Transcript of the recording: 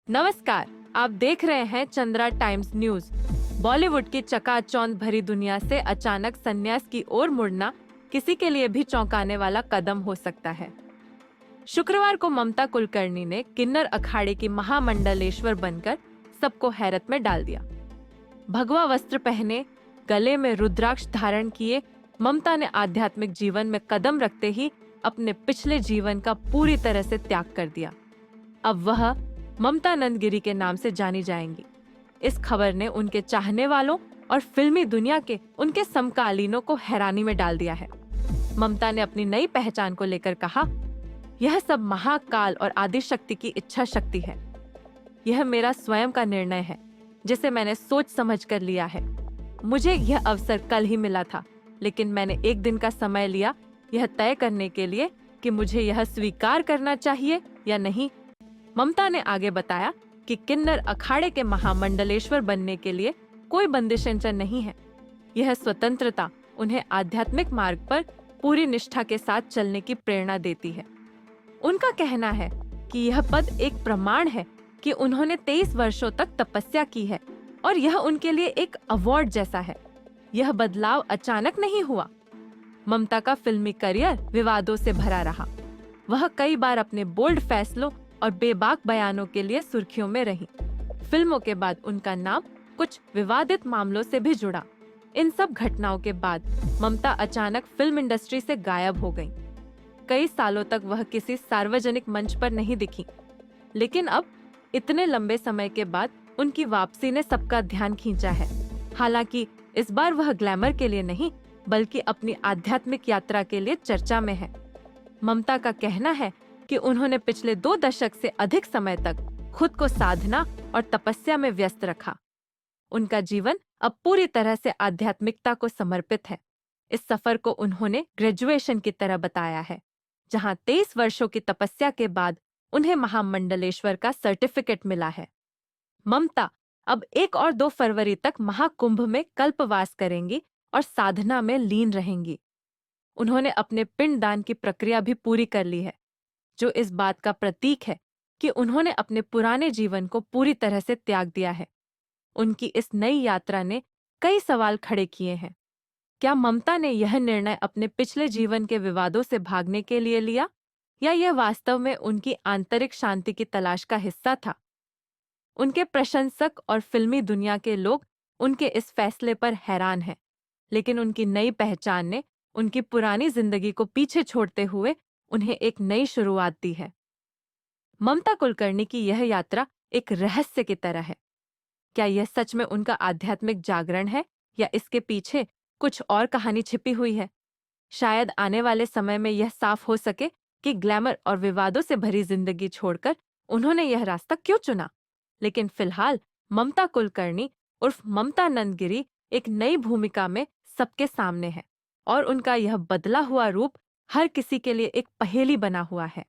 नमस्कार, आप देख रहे हैं चंद्रा टाइम्स न्यूज। बॉलीवुड की चकाचौंध भरी दुनिया से अचानक संन्यास की ओर मुड़ना किसी के लिए भी चौंकाने वाला कदम हो सकता है। शुक्रवार को ममता कुलकर्णी ने किन्नर अखाड़े की महामंडलेश्वर बनकर सबको हैरत में डाल दिया। भगवा वस्त्र पहने, गले में रुद्राक्ष धारण किए ममता ने आध्यात्मिक जीवन में कदम रखते ही अपने पिछले जीवन का पूरी तरह से त्याग कर दिया। अब वह ममता नंदगिरी के नाम से जानी जाएंगी। इस खबर ने उनके चाहने वालों और फिल्मी दुनिया के उनके समकालीनों को हैरानी में डाल दिया है। ममता ने अपनी नई पहचान को लेकर कहा, यह सब महाकाल और आदिशक्ति की इच्छा शक्ति है। यह मेरा स्वयं का निर्णय है जिसे मैंने सोच समझ कर लिया है। मुझे यह अवसर कल ही मिला था, लेकिन मैंने एक दिन का समय लिया यह तय करने के लिए कि मुझे यह स्वीकार करना चाहिए या नहीं। ममता ने आगे बताया कि किन्नर अखाड़े के महामंडलेश्वर बनने के लिए कोई बंदिशें नहीं है। यह स्वतंत्रता उन्हें आध्यात्मिक मार्ग पर पूरी निष्ठा के साथ चलने की प्रेरणा देती है। उनका कहना है कि यह पद एक प्रमाण है कि उन्होंने 23 वर्षों तक तपस्या की है और यह उनके लिए एक अवार्ड जैसा है। यह बदलाव अचानक नहीं हुआ। ममता का फिल्मी करियर विवादों से भरा रहा। वह कई बार अपने बोल्ड फैसलों और बेबाक बयानों के लिए सुर्खियों में रही। फिल्मों के बाद उनका नाम कुछ विवादित मामलों से भी जुड़ा। इन सब घटनाओं के बाद ममता अचानक फिल्म इंडस्ट्री से गायब हो गईं। कई सालों तक वह किसी सार्वजनिक मंच पर नहीं दिखी, लेकिन अब इतने लंबे समय के बाद उनकी वापसी ने सबका ध्यान खींचा है। हालांकि इस बार वह ग्लैमर के लिए नहीं, बल्कि अपनी आध्यात्मिक यात्रा के लिए चर्चा में है। ममता का कहना है कि उन्होंने पिछले 2 दशक से अधिक समय तक खुद को साधना और तपस्या में व्यस्त रखा। उनका जीवन अब पूरी तरह से आध्यात्मिकता को समर्पित है। इस सफर को उन्होंने ग्रेजुएशन की तरह बताया है, जहां 23 वर्षों की तपस्या के बाद उन्हें महामंडलेश्वर का सर्टिफिकेट मिला है। ममता अब 1 और 2 फरवरी तक महाकुंभ में कल्पवास करेंगी और साधना में लीन रहेंगी। उन्होंने अपने पिंडदान की प्रक्रिया भी पूरी कर ली है, जो इस बात का प्रतीक है कि उन्होंने अपने पुराने जीवन को पूरी तरह से त्याग दिया है। उनकी इस नई यात्रा ने कई सवाल खड़े किए हैं। क्या ममता ने यह निर्णय अपने पिछले जीवन के विवादों से भागने के लिए लिया, या यह वास्तव में उनकी आंतरिक शांति की तलाश का हिस्सा था? उनके प्रशंसक और फिल्मी दुनिया के लोग उनके इस फैसले पर हैरान हैं, लेकिन उनकी नई पहचान ने उनकी पुरानी जिंदगी को पीछे छोड़ते हुए उन्हें एक नई शुरुआत दी है। ममता कुलकर्णी की यह यात्रा एक रहस्य की तरह है। क्या यह सच में उनका आध्यात्मिक जागरण है, या इसके पीछे कुछ और कहानी छिपी हुई है? शायद आने वाले समय में यह साफ हो सके कि ग्लैमर और विवादों से भरी जिंदगी छोड़कर उन्होंने यह रास्ता क्यों चुना। लेकिन फिलहाल ममता कुलकर्णी उर्फ ममता नंदगिरी एक नई भूमिका में सबके सामने है, और उनका यह बदला हुआ रूप हर किसी के लिए एक पहेली बना हुआ है।